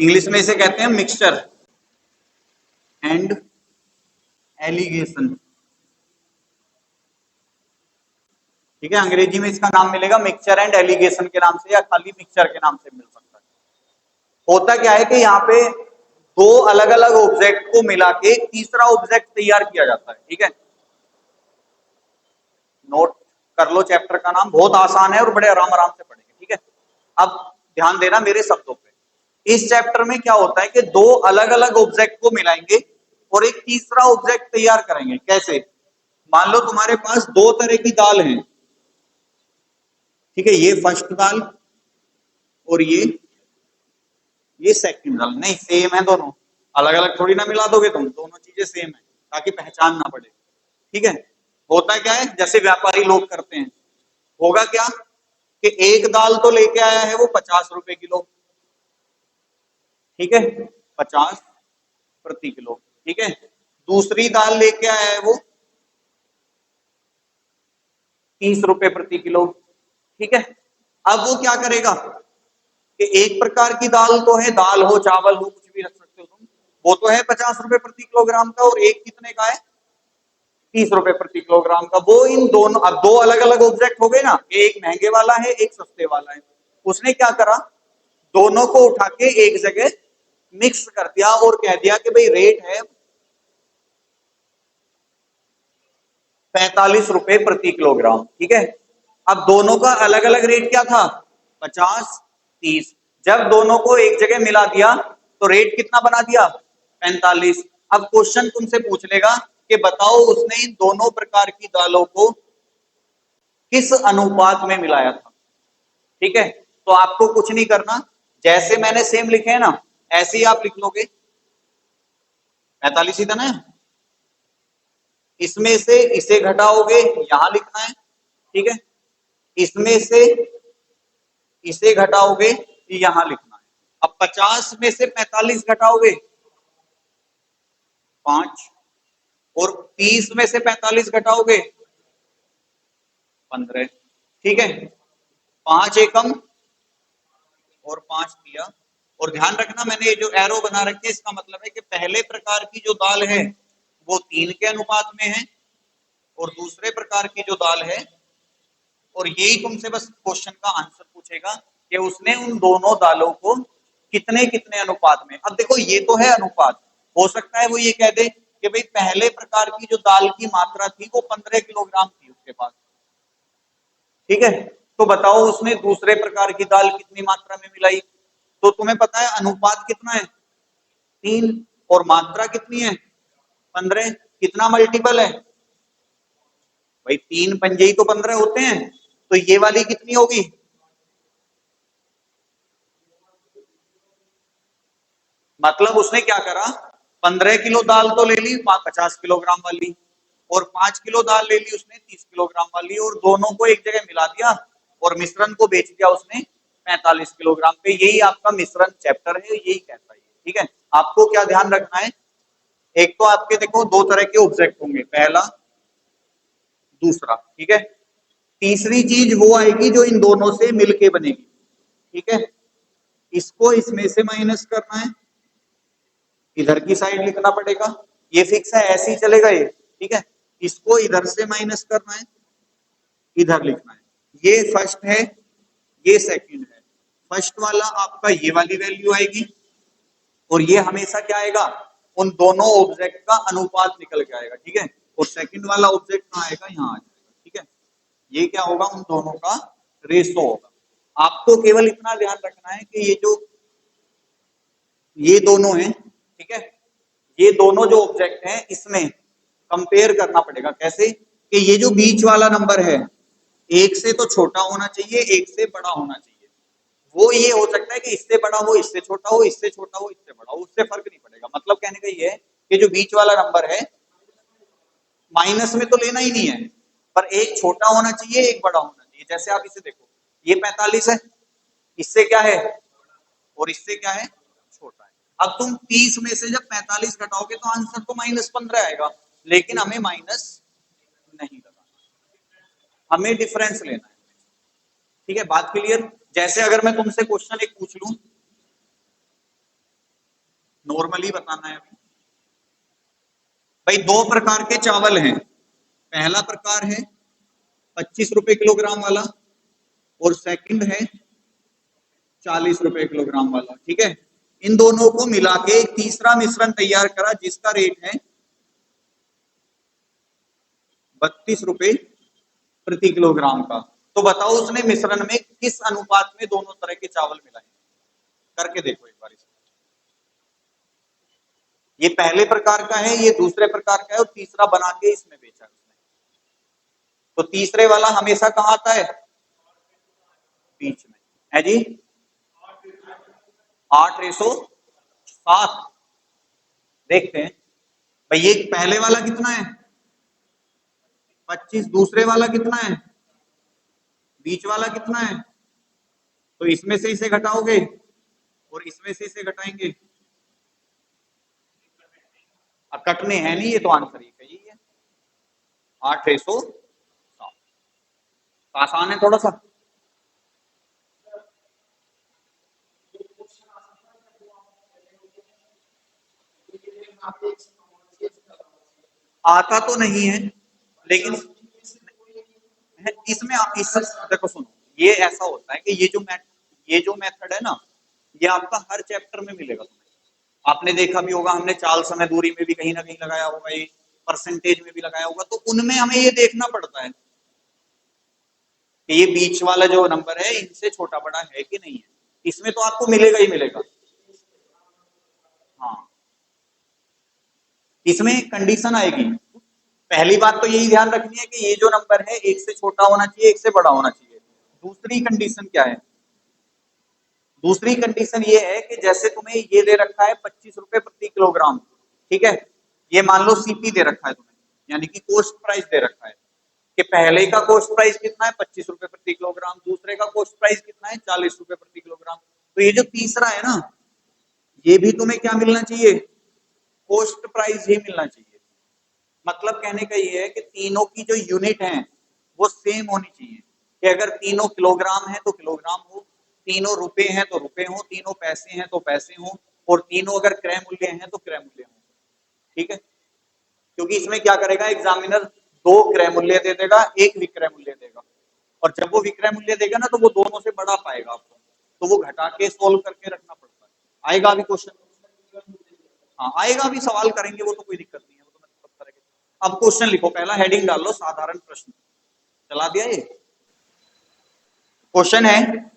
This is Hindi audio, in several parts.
इंग्लिश में इसे कहते हैं मिक्सचर एंड एलिगेशन। ठीक है, अंग्रेजी में इसका नाम मिलेगा मिक्सचर एंड एलिगेशन के नाम से, या खाली मिक्सचर के नाम से मिल सकता है। होता क्या है कि यहाँ पे दो अलग अलग ऑब्जेक्ट को मिला के तीसरा ऑब्जेक्ट तैयार किया जाता है। ठीक है, नोट कर लो, चैप्टर का नाम बहुत आसान है और बड़े आराम आराम से पढ़ेंगे। ठीक है, अब ध्यान देना मेरे शब्दों पे। इस चैप्टर में क्या होता है कि दो अलग अलग ऑब्जेक्ट को मिलाएंगे और एक तीसरा ऑब्जेक्ट तैयार करेंगे। कैसे? मान लो तुम्हारे पास दो तरह की दाल है। ठीक है, ये फर्स्ट दाल और ये सेकंड दाल। नहीं, सेम है दोनों, अलग अलग थोड़ी ना मिला दोगे तुम, दोनों चीजें सेम है ताकि पहचान ना पड़े। ठीक है, होता क्या है, जैसे व्यापारी लोग करते हैं, होगा क्या कि एक दाल तो लेके आया है वो 50 रुपए किलो। ठीक है, 50 प्रति किलो। ठीक है, दूसरी दाल लेके आया है वो 30 रुपए प्रति किलो। ठीक है, अब वो क्या करेगा कि एक प्रकार की दाल तो है, दाल हो चावल हो कुछ भी रख सकते हो तुम, वो तो है 50 रुपए प्रति किलोग्राम का, और एक कितने का है? 30 रुपए प्रति किलोग्राम का। वो इन दोनों, अब दो अलग अलग ऑब्जेक्ट हो गए ना, एक महंगे वाला है एक सस्ते वाला है। उसने क्या करा, दोनों को उठा के एक जगह मिक्स कर दिया और कह दिया कि भाई रेट है 45 रुपए प्रति किलोग्राम। ठीक है, अब दोनों का अलग अलग रेट क्या था? 50, 30। जब दोनों को एक जगह मिला दिया तो रेट कितना बना दिया? 45। अब क्वेश्चन तुमसे पूछ लेगा कि बताओ उसने इन दोनों प्रकार की दालों को किस अनुपात में मिलाया था। ठीक है, तो आपको कुछ नहीं करना, जैसे मैंने सेम लिखे हैं ना ऐसे ही आप लिख लोगे। 45 ही था ना, इसमें से इसे घटाओगे यहां लिखना है। ठीक है, इसमें से इसे घटाओगे यहां लिखना है। अब 50 में से 45 घटाओगे 5, और 30 में से 45 घटाओगे 15। ठीक है, 5 एकम और 5 दिया। और ध्यान रखना मैंने ये जो एरो बना रखे है इसका मतलब है कि पहले प्रकार की जो दाल है वो 3 के अनुपात में है, और दूसरे प्रकार की जो दाल है, और यही तुमसे बस क्वेश्चन का आंसर पूछेगा कि उसने उन दोनों दालों को कितने कितने अनुपात में। अब देखो ये तो है अनुपात, हो सकता है वो ये कह दे कि भाई पहले प्रकार की जो दाल की मात्रा थी वो 15 किलोग्राम थी उसके पास। ठीक है, तो बताओ उसने दूसरे प्रकार की दाल कितनी मात्रा में मिलाई। तो तुम्हें पता है अनुपात कितना है? 3, और मात्रा कितनी है? 15। कितना मल्टीपल है भाई? 3 पंजे ही तो 15 होते हैं, तो ये वाली कितनी होगी? मतलब उसने क्या करा, 15 किलो दाल तो ले ली 50 किलोग्राम वाली, और 5 किलो दाल ले ली उसने 30 किलोग्राम वाली, और दोनों को एक जगह मिला दिया और मिश्रण को बेच दिया उसने 45 किलोग्राम पे। यही आपका मिश्रण चैप्टर है, यही कहता है। ठीक है, आपको क्या ध्यान रखना है, एक तो आपके देखो दो तरह के ऑब्जेक्ट होंगे, पहला दूसरा। ठीक है, तीसरी चीज वो आएगी जो इन दोनों से मिलके बनेगी। ठीक है, इसको इसमें से माइनस करना है, इधर की साइड लिखना पड़ेगा, ये फिक्स है ऐसे ही चलेगा ये। ठीक है, इसको इधर से माइनस करना है, इधर लिखना है। ये फर्स्ट है, ये सेकंड है। फर्स्ट वाला आपका ये वाली वैल्यू आएगी, और ये हमेशा क्या आएगा, उन दोनों ऑब्जेक्ट का अनुपात निकल के आएगा। ठीक है, और सेकंड वाला ऑब्जेक्ट कहाँ आएगा, यहाँ आ जाएगा। ठीक है, ये क्या होगा, उन दोनों का रेशो होगा। आपको केवल इतना ध्यान रखना है कि ये दोनों हैं। ठीक है, ये दोनों जो ऑब्जेक्ट हैं इसमें कंपेयर करना पड़ेगा। कैसे कि ये जो बीच वाला नंबर है एक से तो छोटा होना चाहिए, एक से बड़ा होना चाहिए। वो ये हो सकता है कि इससे बड़ा हो, इससे छोटा हो, इससे छोटा हो, इससे बड़ा हो, उससे फर्क नहीं पड़ेगा। मतलब कहने का ये है कि जो बीच वाला नंबर है माइनस में तो लेना ही नहीं है, पर एक छोटा होना चाहिए एक बड़ा होना चाहिए। जैसे आप इसे देखो, ये 45 है, इससे क्या है और इससे क्या है, छोटा है। अब तुम 30 में से जब 45 घटाओगे तो आंसर तो -15 आएगा, लेकिन हमें माइनस नहीं लगाना, हमें डिफरेंस लेना है। ठीक है, बात क्लियर? जैसे अगर मैं तुमसे क्वेश्चन एक पूछ लूं चावल ही बताना है अभी। भाई दो प्रकार के चावल हैं। पहला प्रकार है 25 रुपए किलोग्राम वाला और सेकंड है 40 रुपए किलोग्राम वाला। ठीक है, इन दोनों को मिला के एक तीसरा मिश्रण तैयार करा जिसका रेट है 32 रुपए प्रति किलोग्राम का। तो बताओ उसने मिश्रण में किस अनुपात में दोनों तरह के चावल मिलाए? करके देखो एक बार। ये पहले प्रकार का है, ये दूसरे प्रकार का है, और तीसरा बना के इसमें बेचा उसने। तो तीसरे वाला हमेशा कहां आता है? बीच में है जी। 8:7। देखते हैं भाई, ये पहले वाला कितना है? 25। दूसरे वाला कितना है? बीच वाला कितना है? तो इसमें से इसे घटाओगे और इसमें से इसे घटाएंगे। अब कटने हैं नहीं, ये तो आंसर ही है 8:7। आसान है थोड़ा सा। आता तो नहीं है, लेकिन इसमें इस देखो सुनो, ये ऐसा होता है कि ये जो मेथड है ना, ये आपका हर चैप्टर में मिलेगा तुम्हें। आपने देखा भी होगा, हमने चाल समय दूरी में भी कहीं ना कहीं लगाया होगा, ये परसेंटेज में भी लगाया होगा। तो उनमें हमें ये देखना पड़ता है कि ये बीच वाला जो नंबर है इनसे छोटा बड़ा है कि नहीं है। इसमें तो आपको मिलेगा ही मिलेगा। हाँ, इसमें कंडीशन आएगी। पहली बात तो यही ध्यान रखनी है कि ये जो नंबर है एक से छोटा होना चाहिए, एक से बड़ा होना चाहिए। दूसरी कंडीशन क्या है? दूसरी कंडीशन ये है कि जैसे तुम्हें ये दे रखा है 25 रुपए प्रति किलोग्राम, ठीक है, ये मान लो सीपी दे रखा है तुम्हें, यानी कि कॉस्ट प्राइस दे रखा है कि पहले का कॉस्ट प्राइस कितना है? 25 रुपए प्रति किलोग्राम। दूसरे का कॉस्ट प्राइस कितना है? 40 रुपए प्रति किलोग्राम। तो ये जो तीसरा है ना, ये भी तुम्हें क्या मिलना चाहिए? कॉस्ट प्राइस ही मिलना चाहिए। मतलब कहने का ये है कि तीनों की जो यूनिट है वो सेम होनी चाहिए, कि अगर तीनों किलोग्राम है तो किलोग्राम हो, तीनों रुपए हैं तो रुपए हो, तीनों पैसे हैं तो पैसे हो, और तीनों अगर क्रय मूल्य हैं तो क्रय मूल्य हो। ठीक है, क्योंकि इसमें क्या करेगा एग्जामिनर, दो क्रय मूल्य दे देगा, एक विक्रय मूल्य देगा, और जब वो विक्रय मूल्य देगा ना तो वो दोनों से बड़ा पाएगा आपको, तो वो घटा के सोल्व करके रखना पड़ता है। आएगा अभी क्वेश्चन? हाँ आएगा, अभी सवाल करेंगे वो, तो कोई दिक्कत नहीं है, वो तो मैं सब करेंगे। अब क्वेश्चन लिखो, पहला हेडिंग डाल लो साधारण प्रश्न, चला दिया ये। क्वेश्चन है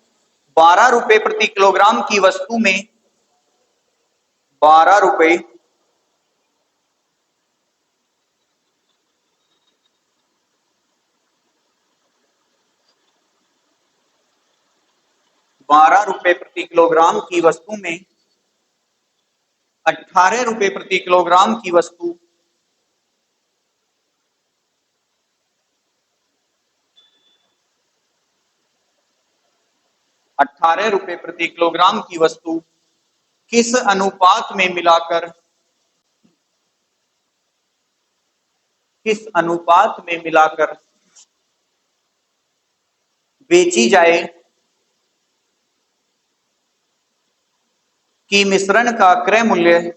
12 रुपए प्रति किलोग्राम की वस्तु में 12 रुपए प्रति किलोग्राम की वस्तु में 18 रुपए प्रति किलोग्राम की वस्तु 18 रुपए प्रति किलोग्राम की वस्तु किस अनुपात में मिलाकर बेची जाए कि मिश्रण का क्रय मूल्य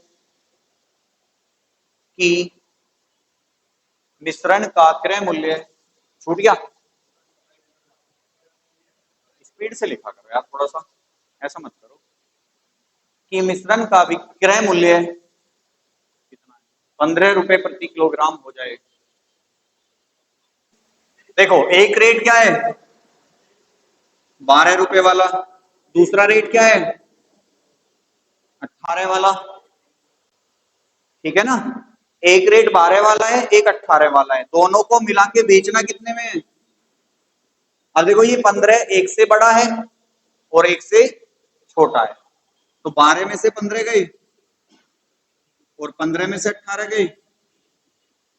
छूट गया। स्पीड से लिखा करो यार थोड़ा सा, ऐसा मत करो। कि मिश्रण का विक्रय मूल्य कितना है? 15 रुपए प्रति किलोग्राम हो जाए। देखो एक रेट क्या है? 12 रुपए वाला। दूसरा रेट क्या है? 18 वाला। ठीक है ना, एक रेट 12 वाला है, एक 18 वाला है, दोनों को मिला के बेचना कितने में है? अब देखो ये 15 एक से बड़ा है और एक से छोटा है, तो 12 में से 15 गए और 15 में से 18 गए।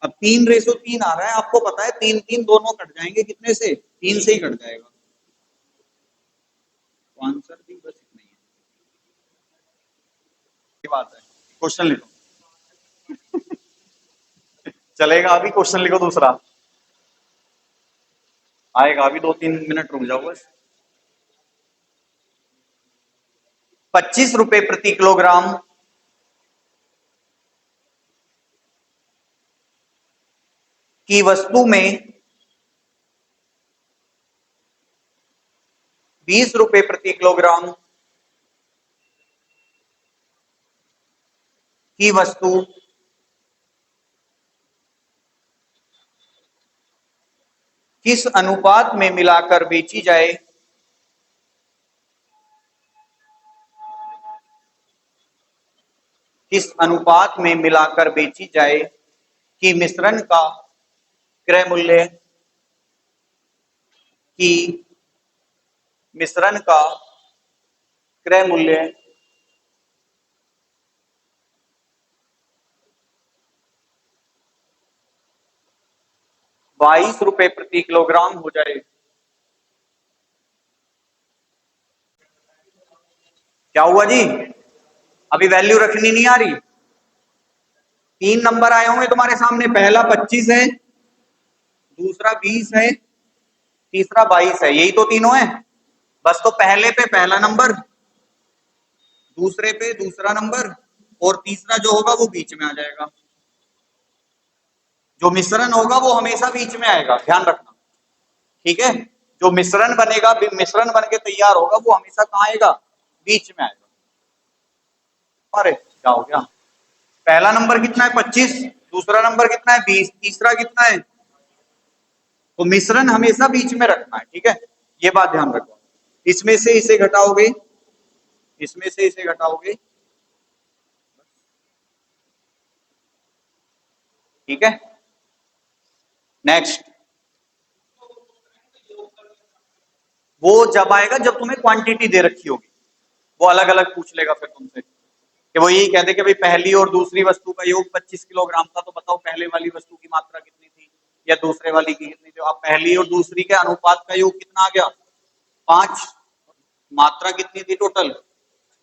अब 3:3 आ रहा है, आपको पता है 3 दोनों कट जाएंगे, कितने से? 3 से ही कट जाएगा। तो आंसर भी बस इतना ही है। ये बात है। क्वेश्चन लिखो। चलेगा, अभी क्वेश्चन लिखो दूसरा, आएगा अभी, 2-3 मिनट रुक जाओ बस। 25 रुपए प्रति किलोग्राम की वस्तु में 20 रुपए प्रति किलोग्राम की वस्तु किस अनुपात में मिलाकर बेची जाए? किस अनुपात में मिलाकर बेची जाए कि मिश्रण का क्रय मूल्य की मिश्रण का क्रय मूल्य 22 रुपए प्रति किलोग्राम हो जाए। क्या हुआ जी? अभी वैल्यू रखनी नहीं आ रही। 3 नंबर आए होंगे तुम्हारे सामने, पहला 25 है, दूसरा 20 है, तीसरा 22 है, यही तो तीनों है। बस तो पहले पे पहला नंबर, दूसरे पे दूसरा नंबर, और तीसरा जो होगा वो बीच में आ जाएगा। जो मिश्रण होगा वो हमेशा बीच में आएगा, ध्यान रखना, ठीक है। जो मिश्रण बनेगा, मिश्रण बन के तैयार होगा, वो हमेशा कहाँ आएगा? बीच में आएगा। अरे क्या हो गया? पहला नंबर कितना है? 25, दूसरा नंबर कितना है? 20, तीसरा कितना है? तो मिश्रण हमेशा बीच में रखना है, ठीक है, ये बात ध्यान रखो। इसमें से इसे घटाओगे, इसमें से इसे घटाओगे, ठीक है। नेक्स्ट, वो जब आएगा जब तुम्हें क्वांटिटी दे रखी होगी, वो अलग अलग पूछ लेगा फिर तुमसे कि वो यही कहते कि भाई पहली और दूसरी वस्तु का योग 25 किलोग्राम था, तो बताओ पहले वाली वस्तु की मात्रा कितनी थी या दूसरे वाली की कितनी थी। अब पहली और दूसरी के अनुपात का योग कितना आ गया? 5। मात्रा कितनी थी टोटल?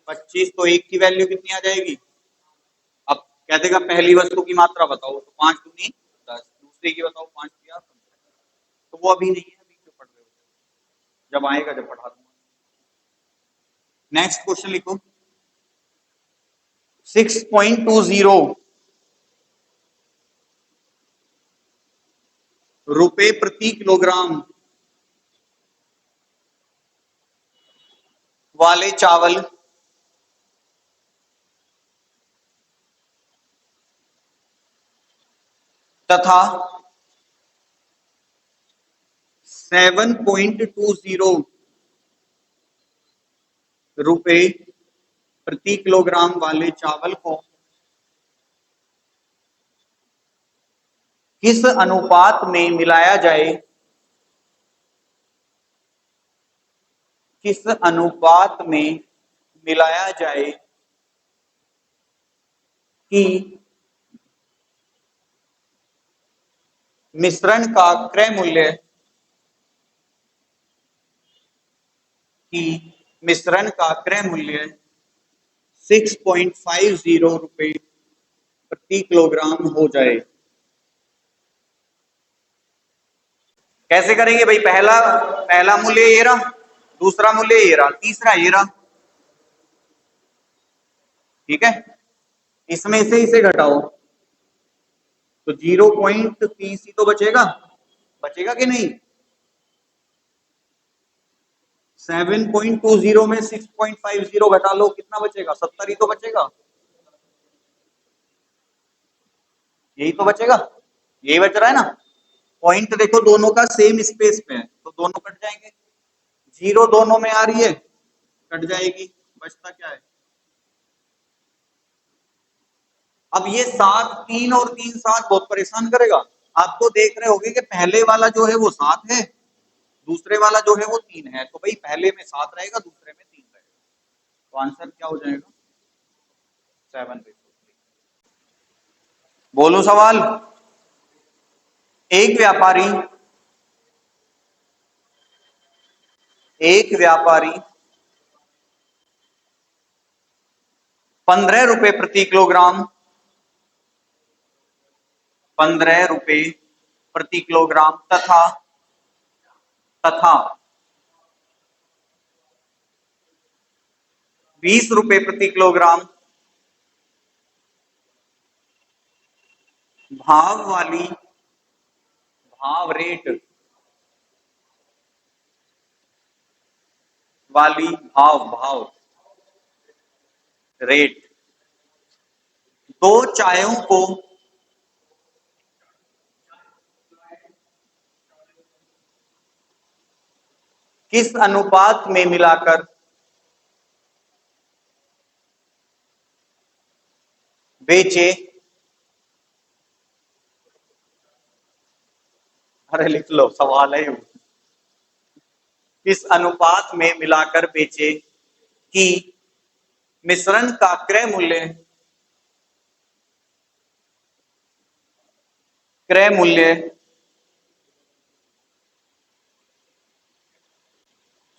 25, तो एक की वैल्यू कितनी आ जाएगी? अब कह देगा पहली वस्तु की मात्रा बताओ, तो 5 दूनी 10, दूसरी की बताओ 5 दिया, तो वो अभी नहीं है, अभी क्यों पढ़ रहे हो, जब आएगा जब पढ़ा दूंगा। नेक्स्ट क्वेश्चन लिखो, 6.20 रुपए प्रति किलोग्राम वाले चावल तथा 7.20 रुपए प्रति किलोग्राम वाले चावल को किस अनुपात में मिलाया जाए? किस अनुपात में मिलाया जाए कि मिश्रण का क्रय मूल्य की मिश्रण का क्रय मूल्य 6.50 रुपए प्रति किलोग्राम हो जाए? कैसे करेंगे भाई? पहला पहला मूल्य ये रहा, दूसरा मूल्य ये रहा, तीसरा ये रहा, ठीक है। इसमें से इसे घटाओ तो 0.30 ही तो बचेगा, बचेगा कि नहीं? 7.20 में 6.50 घटा लो, कितना बचेगा? 70 ही तो बचेगा, यही तो बचेगा, यही बच रहा है ना। पॉइंट देखो दोनों का सेम स्पेस पे है, तो दोनों कट जाएंगे, जीरो दोनों में आ रही है, कट जाएगी, बचता क्या है? अब ये 7 3 और 3 7 बहुत परेशान करेगा। आप तो देख रहे होगे कि पहले वाला जो है वो 7 है, दूसरे वाला जो है वो 3 है, तो भाई पहले में 7 रहेगा, दूसरे में 3 रहेगा, तो आंसर क्या हो जाएगा? 7/3। बोलो सवाल। एक व्यापारी एक व्यापारी 15 रुपए प्रति किलोग्राम 15 रुपए प्रति किलोग्राम तथा तथा 20 रुपए प्रति किलोग्राम भाव वाली भाव रेट वाली, भाव भाव रेट, दो चायों को किस अनुपात में मिलाकर बेचे। अरे लिख लो, सवाल है। किस अनुपात में मिलाकर बेचे कि मिश्रण का क्रय मूल्य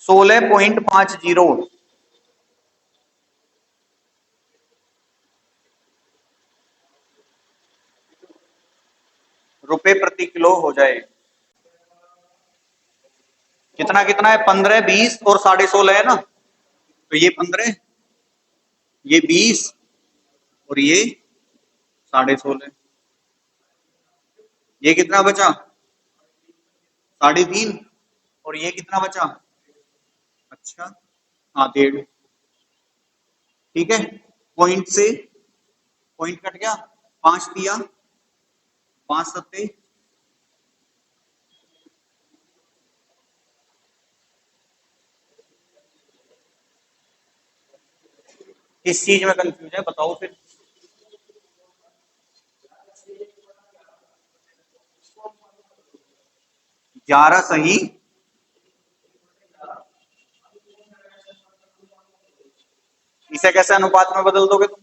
16.50 रुपए प्रति किलो हो जाए। कितना कितना है? 15, 20 और 16.5 है ना। तो ये 15, ये 20 और ये 16.5। ये कितना बचा? 3.5। और ये कितना बचा? अच्छा, हाँ 1.5। ठीक है, पॉइंट से पॉइंट कट गया, 5 दिया, 5 सत्ते, किस चीज में कंफ्यूज है बताओ फिर। 11 सही। इसे कैसे अनुपात में बदल दोगे तुम?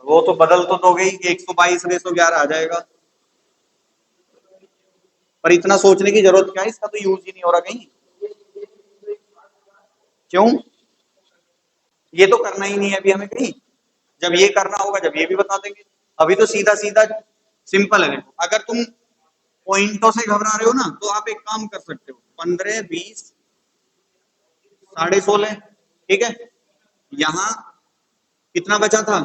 वो तो बदल तो दोगे ही, 122/111 आ जाएगा। पर इतना सोचने की जरूरत क्या है, इसका तो यूज ही नहीं हो रहा कहीं। क्यों? ये तो करना ही नहीं है अभी हमें कहीं। जब ये करना होगा जब ये भी बता देंगे। अभी तो सीधा सीधा सिंपल है। देखो, अगर तुम पॉइंटों से घबरा रहे हो ना, तो आप एक काम कर सकते हो, 15, 20, 16.5, ठीक है। यहाँ कितना बचा था?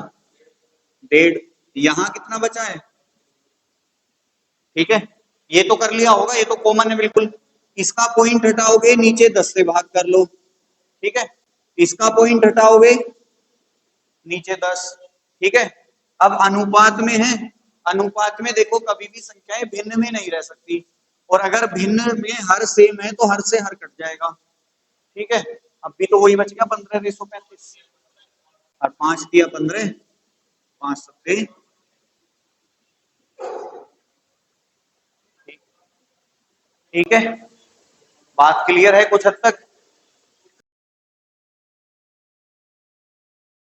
1.5। यहाँ कितना बचा है? ठीक है, ये तो कर लिया होगा, ये तो कॉमन है बिल्कुल। इसका पॉइंट हटाओगे, नीचे 10 से भाग कर लो। ठीक है, इसका पॉइंट हटाओगे, नीचे 10। ठीक है, अब अनुपात में है। अनुपात में देखो, कभी भी संख्याएं भिन्न में नहीं रह सकती, और अगर भिन्न में हर सेम है तो हर से हर कट जाएगा। ठीक है, अब भी तो वही बच गया, 15/135। और 5 दिया 15, 5 सत्ते। ठीक है, बात क्लियर है कुछ हद तक?